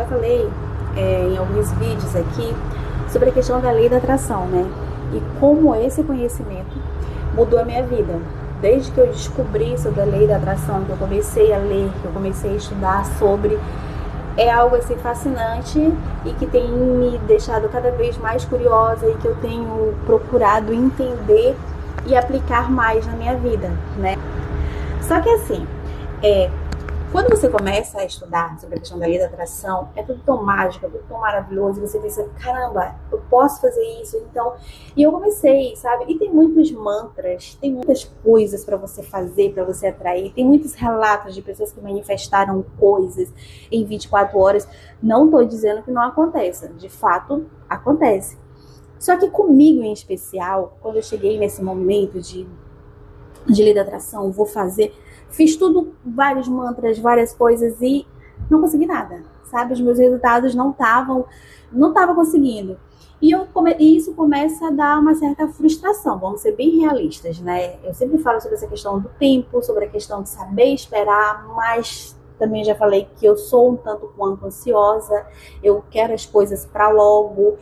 já falei em alguns vídeos aqui sobre a questão da lei da atração, né? E como esse conhecimento mudou a minha vida. Desde que eu descobri sobre a lei da atração, que eu comecei a ler, que eu comecei a estudar sobre, é algo assim fascinante e que tem me deixado cada vez mais curiosa e que eu tenho procurado entender e aplicar mais na minha vida, né? Só que assim, quando você começa a estudar sobre a questão da lei da atração, é tudo tão mágico, é tudo tão maravilhoso, e você pensa, caramba, eu posso fazer isso, então... E eu comecei, sabe? E tem muitos mantras, tem muitas coisas para você fazer, para você atrair, tem muitos relatos de pessoas que manifestaram coisas em 24 horas. Não estou dizendo que não aconteça, de fato, acontece. Só que comigo em especial, quando eu cheguei nesse momento de lei da atração, vou fazer... Fiz tudo, vários mantras, várias coisas e não consegui nada, sabe? Os meus resultados não tava conseguindo. E isso começa a dar uma certa frustração, vamos ser bem realistas, né? Eu sempre falo sobre essa questão do tempo, sobre a questão de saber esperar, mas também já falei que eu sou um tanto quanto ansiosa, eu quero as coisas para logo,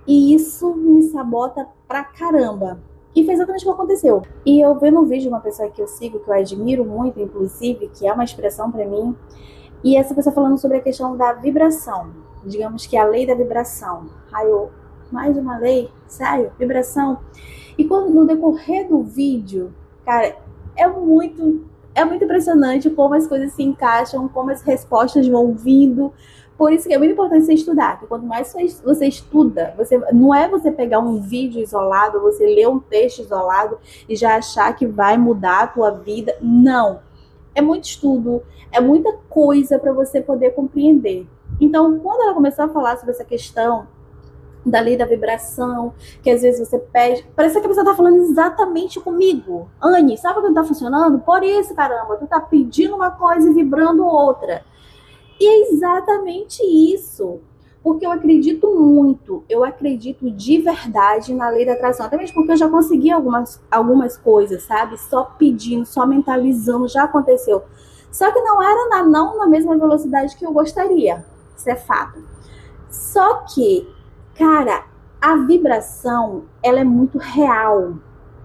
e isso me sabota pra caramba. E foi exatamente o que aconteceu. E eu vendo um vídeo de uma pessoa que eu sigo, que eu admiro muito, inclusive, que é uma inspiração para mim, e essa pessoa falando sobre a questão da vibração. Digamos que a lei da vibração. Aí eu, mais uma lei? Sério? Vibração? E quando, no decorrer do vídeo, cara, é muito impressionante como as coisas se encaixam, como as respostas vão vindo. Por isso que é muito importante você estudar, porque quanto mais você estuda, não é você pegar um vídeo isolado, você ler um texto isolado e já achar que vai mudar a tua vida. Não. É muito estudo, é muita coisa para você poder compreender. Então, quando ela começou a falar sobre essa questão da lei da vibração, que às vezes você pede, parece que a pessoa tá falando exatamente comigo. Anne, sabe o que não tá funcionando? Por isso, caramba, tu tá pedindo uma coisa e vibrando outra. E é exatamente isso, porque eu acredito muito, eu acredito de verdade na lei da atração, até mesmo porque eu já consegui algumas coisas, sabe? Só pedindo, só mentalizando, já aconteceu. Só que não era não na mesma velocidade que eu gostaria, isso é fato. Só que, cara, a vibração, ela é muito real.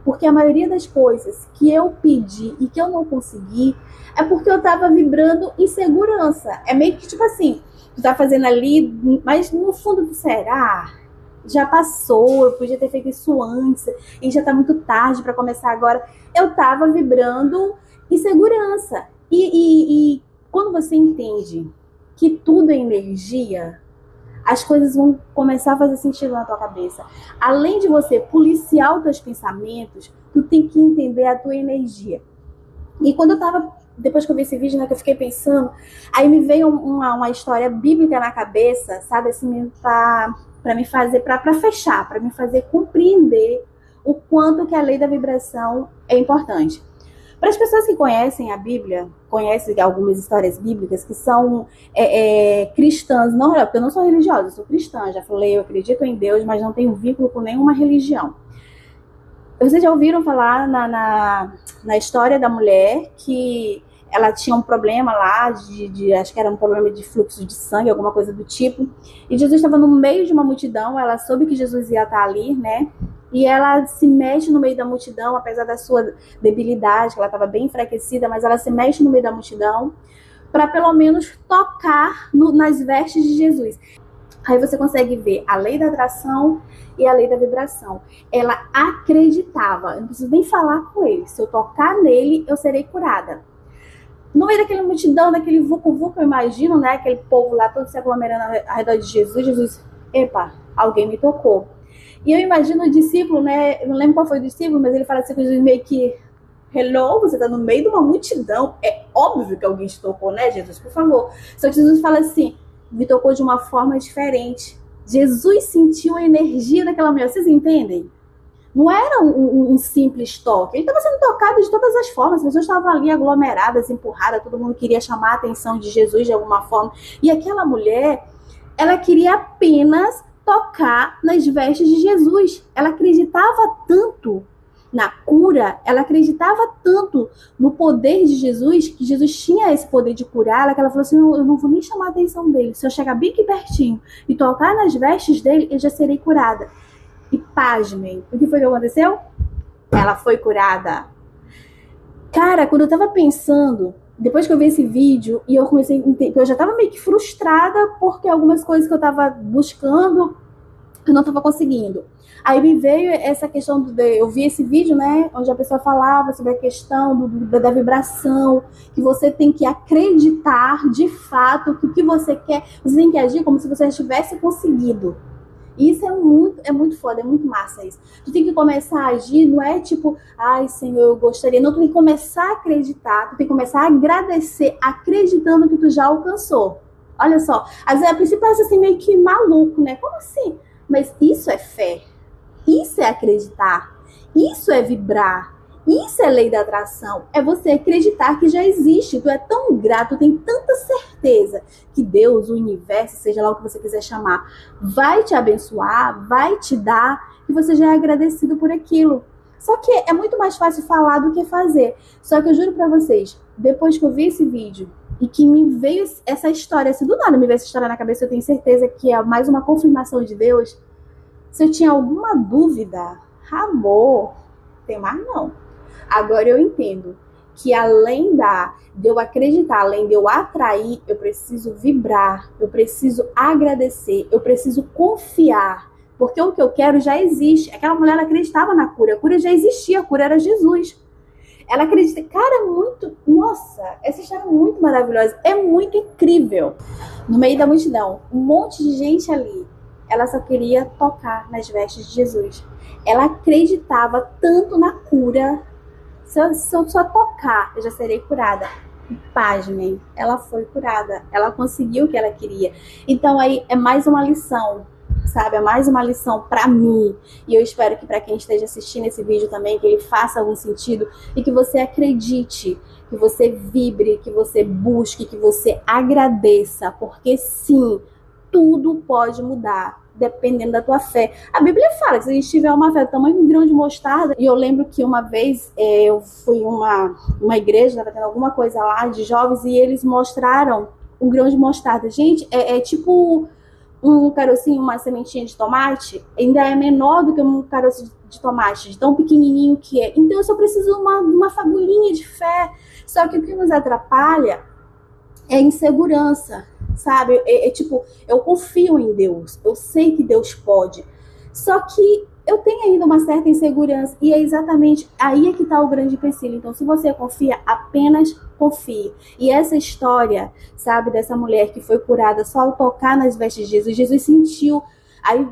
Porque a maioria das coisas que eu pedi e que eu não consegui é porque eu tava vibrando insegurança. É meio que tipo assim, tu tá fazendo ali, mas no fundo será? Já passou, eu podia ter feito isso antes e já tá muito tarde para começar agora. Eu tava vibrando insegurança. E quando você entende que tudo é energia, as coisas vão começar a fazer sentido na tua cabeça. Além de você policiar os teus pensamentos, tu tem que entender a tua energia. E quando eu tava, depois que eu vi esse vídeo, né, que eu fiquei pensando, aí me veio uma história bíblica na cabeça, sabe, assim, para me fazer, para fechar, para me fazer compreender o quanto que a lei da vibração é importante. Para as pessoas que conhecem a Bíblia, conhecem algumas histórias bíblicas que são cristãs, não, porque eu não sou religiosa, eu sou cristã, já falei, eu acredito em Deus, mas não tenho vínculo com nenhuma religião. Vocês já ouviram falar na história da mulher que ela tinha um problema lá, acho que era um problema de fluxo de sangue, alguma coisa do tipo, e Jesus estava no meio de uma multidão, ela soube que Jesus ia estar ali, né? E ela se mexe no meio da multidão, apesar da sua debilidade, que ela estava bem enfraquecida, mas ela se mexe no meio da multidão para pelo menos tocar nas vestes de Jesus. Aí você consegue ver a lei da atração e a lei da vibração. Ela acreditava, eu não preciso nem falar com ele, se eu tocar nele, eu serei curada. No meio daquela multidão, daquele vucu-vucu, eu imagino, né? Aquele povo lá todo se aglomerando ao redor de Jesus, epa, alguém me tocou. E eu imagino o discípulo, né? Eu não lembro qual foi o discípulo, mas ele fala assim com Jesus meio que, hello, você tá no meio de uma multidão. É óbvio que alguém te tocou, né, Jesus? Por favor. Só que Jesus fala assim, me tocou de uma forma diferente. Jesus sentiu a energia daquela mulher. Vocês entendem? Não era um simples toque. Ele estava sendo tocado de todas as formas. As pessoas estavam ali aglomeradas, empurradas. Todo mundo queria chamar a atenção de Jesus de alguma forma. E aquela mulher, ela queria apenas tocar nas vestes de Jesus. Ela acreditava tanto na cura, ela acreditava tanto no poder de Jesus, que Jesus tinha esse poder de curar, que ela falou assim, eu não vou nem chamar a atenção dele, se eu chegar bem aqui pertinho e tocar nas vestes dele, eu já serei curada. E pasmem, o que foi que aconteceu? Ela foi curada. Cara, quando eu tava pensando, depois que eu vi esse vídeo, e eu comecei a entender, eu já tava meio que frustrada, porque algumas coisas que eu tava buscando, eu não tava conseguindo. Aí me veio essa questão, eu vi esse vídeo, né, onde a pessoa falava sobre a questão da vibração, que você tem que acreditar de fato que o que você quer, você tem que agir como se você tivesse conseguido. Isso é muito foda, é muito massa isso. Tu tem que começar a agir, não é tipo, ai Senhor, eu gostaria. Não, tu tem que começar a acreditar, tu tem que começar a agradecer, acreditando que tu já alcançou. Olha só, às vezes a princípio parece assim meio que maluco, né? Como assim? Mas isso é fé, isso é acreditar, isso é vibrar. Isso é lei da atração, é você acreditar que já existe, tu é tão grato, tu tem tanta certeza que Deus, o universo, seja lá o que você quiser chamar, vai te abençoar, vai te dar, e você já é agradecido por aquilo. Só que é muito mais fácil falar do que fazer. Só que eu juro pra vocês, depois que eu vi esse vídeo, e que me veio essa história, assim, do nada me veio essa história na cabeça, eu tenho certeza que é mais uma confirmação de Deus. Se eu tinha alguma dúvida, amor, tem mais não. Agora eu entendo que além de eu acreditar, além de eu atrair, eu preciso vibrar, eu preciso agradecer, eu preciso confiar, porque o que eu quero já existe. Aquela mulher acreditava na cura, a cura já existia, a cura era Jesus. Ela acredita, cara, muito, nossa, essa história é muito maravilhosa, é muito incrível. No meio da multidão, um monte de gente ali, ela só queria tocar nas vestes de Jesus. Ela acreditava tanto na cura. Se eu só tocar, eu já serei curada. E pasmem, ela foi curada. Ela conseguiu o que ela queria. Então aí é mais uma lição, sabe? É mais uma lição para mim. E eu espero que para quem esteja assistindo esse vídeo também, que ele faça algum sentido e que você acredite, que você vibre, que você busque, que você agradeça. Porque sim, tudo pode mudar, dependendo da tua fé. A Bíblia fala que se a gente tiver uma fé do tamanho de um grão de mostarda, e eu lembro que uma vez eu fui em uma igreja, estava tendo alguma coisa lá de jovens, e eles mostraram um grão de mostarda. Gente, é tipo um carocinho, uma sementinha de tomate, ainda é menor do que um caroço de tomate, de tão pequenininho que é. Então eu só preciso de uma fagulhinha de fé. Só que o que nos atrapalha é insegurança, sabe? Tipo, eu confio em Deus, eu sei que Deus pode, só que eu tenho ainda uma certa insegurança, e é exatamente aí é que está o grande empecilho. Então, se você confia, apenas confie. E essa história, sabe, dessa mulher que foi curada só ao tocar nas vestes de Jesus, Jesus sentiu, aí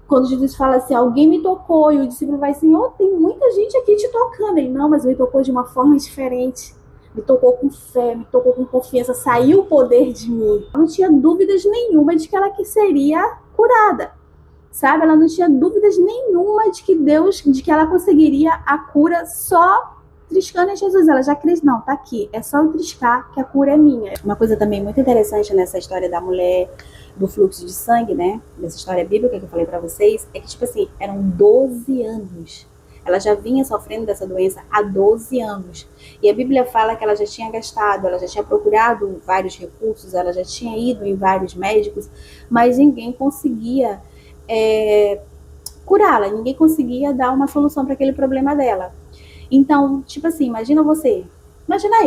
quando Jesus fala assim, alguém me tocou, e o discípulo vai assim, oh, tem muita gente aqui te tocando. Ele, não, mas me tocou de uma forma diferente. Me tocou com fé, me tocou com confiança, saiu o poder de mim. Ela não tinha dúvidas nenhuma de que ela seria curada, sabe? Ela não tinha dúvidas nenhuma de que Deus, de que ela conseguiria a cura só triscando em Jesus. Ela já acredita, não, tá aqui, é só eu triscar que a cura é minha. Uma coisa também muito interessante nessa história da mulher do fluxo de sangue, né? Dessa história bíblica que eu falei pra vocês, é que, tipo assim, eram 12 anos. Ela já vinha sofrendo dessa doença há 12 anos. E a Bíblia fala que ela já tinha gastado, ela já tinha procurado vários recursos, ela já tinha ido em vários médicos, mas ninguém conseguia curá-la, ninguém conseguia dar uma solução para aquele problema dela. Então, tipo assim, imagina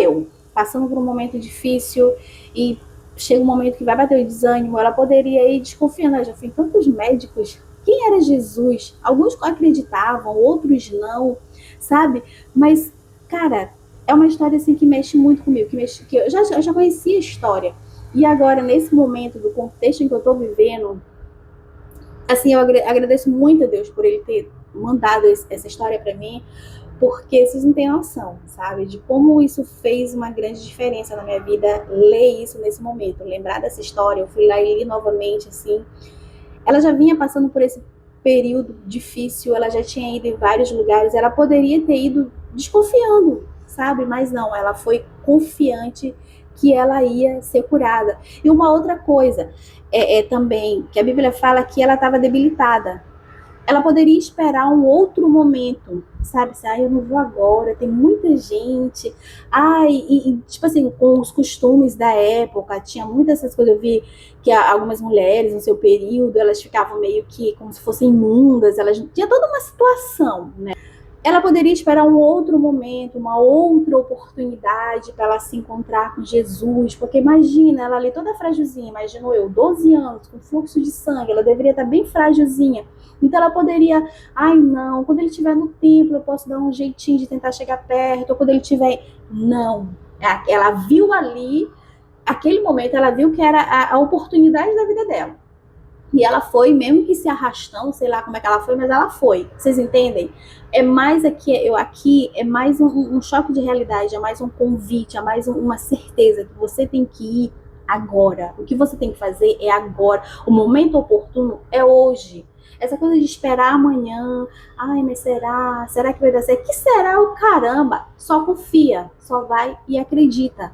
eu, passando por um momento difícil e chega um momento que vai bater o desânimo, ela poderia ir desconfiando, já fui em tantos médicos. Quem era Jesus? Alguns acreditavam, outros não, sabe? Mas, cara, é uma história assim que mexe muito comigo, que eu já conhecia a história. E agora, nesse momento, do contexto em que eu tô vivendo, assim, eu agradeço muito a Deus por ele ter mandado essa história para mim, porque vocês não têm noção, sabe? De como isso fez uma grande diferença na minha vida, ler isso nesse momento, lembrar dessa história, eu fui lá e li novamente, assim. Ela já vinha passando por esse período difícil, ela já tinha ido em vários lugares, ela poderia ter ido desconfiando, sabe? Mas não, ela foi confiante que ela ia ser curada. E uma outra coisa, também, que a Bíblia fala que ela estava debilitada. Ela poderia esperar um outro momento, sabe? Assim, eu não vou agora, tem muita gente. Tipo assim, com os costumes da época, tinha muitas essas coisas. Eu vi que algumas mulheres, no seu período, elas ficavam meio que como se fossem imundas, elas tinha toda uma situação, né? Ela poderia esperar um outro momento, uma outra oportunidade para ela se encontrar com Jesus, porque imagina, ela ali toda frágilzinha, imagino eu, 12 anos, com fluxo de sangue, ela deveria estar bem frágilzinha. Então ela poderia, não, quando ele estiver no templo eu posso dar um jeitinho de tentar chegar perto, ou quando ele estiver... Não, ela viu ali, aquele momento, ela viu que era a oportunidade da vida dela. E ela foi, mesmo que se arrastando, sei lá como é que ela foi, mas ela foi. Vocês entendem? É mais aqui é mais um choque de realidade, é mais um convite, é mais uma certeza que você tem que ir agora. O que você tem que fazer é agora. O momento oportuno é hoje. Essa coisa de esperar amanhã, mas será? Será que vai dar certo? Que será o caramba? Só confia, só vai e acredita.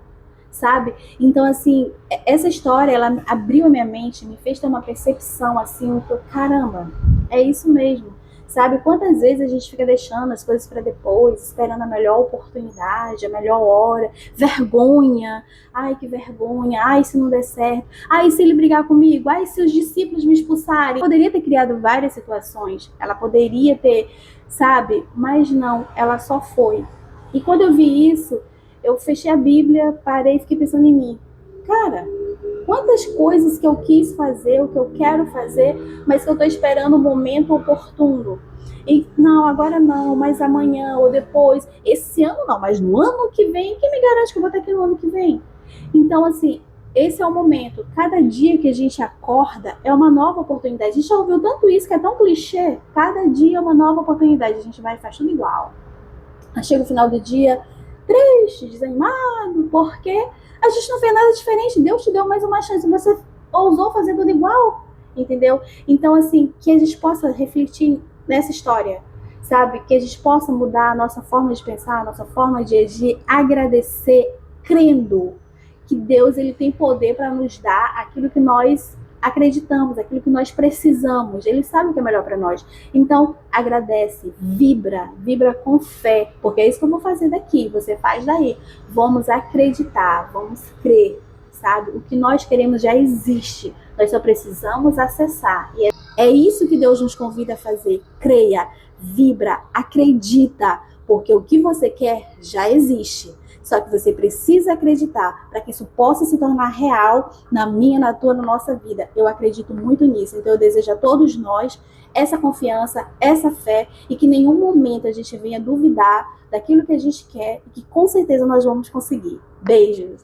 Sabe? Então, assim, essa história, ela abriu a minha mente, me fez ter uma percepção, assim, que caramba, é isso mesmo, sabe? Quantas vezes a gente fica deixando as coisas para depois, esperando a melhor oportunidade, a melhor hora, vergonha, que vergonha, se não der certo, se ele brigar comigo, se os discípulos me expulsarem. Poderia ter criado várias situações, ela poderia ter, sabe? Mas não, ela só foi. E quando eu vi isso, eu fechei a Bíblia, parei e fiquei pensando em mim. Cara, quantas coisas que eu quis fazer, o que eu quero fazer, mas que eu tô esperando o momento oportuno. E não, agora não, mas amanhã ou depois. Esse ano não, mas no ano que vem, quem me garante que eu vou estar aqui no ano que vem? Então, assim, esse é o momento. Cada dia que a gente acorda é uma nova oportunidade. A gente já ouviu tanto isso que é tão clichê. Cada dia é uma nova oportunidade. A gente vai e faz tudo igual. Aí chega o final do dia, triste, desanimado, porque a gente não fez nada diferente. Deus te deu mais uma chance, você ousou fazer tudo igual, entendeu? Então, assim, que a gente possa refletir nessa história, sabe? Que a gente possa mudar a nossa forma de pensar, a nossa forma de agir, agradecer, crendo que Deus, ele tem poder para nos dar aquilo que nós acreditamos, aquilo que nós precisamos. Ele sabe o que é melhor para nós. Então, agradece, vibra com fé, porque é isso que eu vou fazer daqui, você faz daí. Vamos acreditar, vamos crer, sabe? O que nós queremos já existe, nós só precisamos acessar. E é isso que Deus nos convida a fazer. Creia, vibra, acredita, porque o que você quer já existe. Só que você precisa acreditar para que isso possa se tornar real na minha, na tua, na nossa vida. Eu acredito muito nisso. Então eu desejo a todos nós essa confiança, essa fé e que em nenhum momento a gente venha duvidar daquilo que a gente quer e que com certeza nós vamos conseguir. Beijos!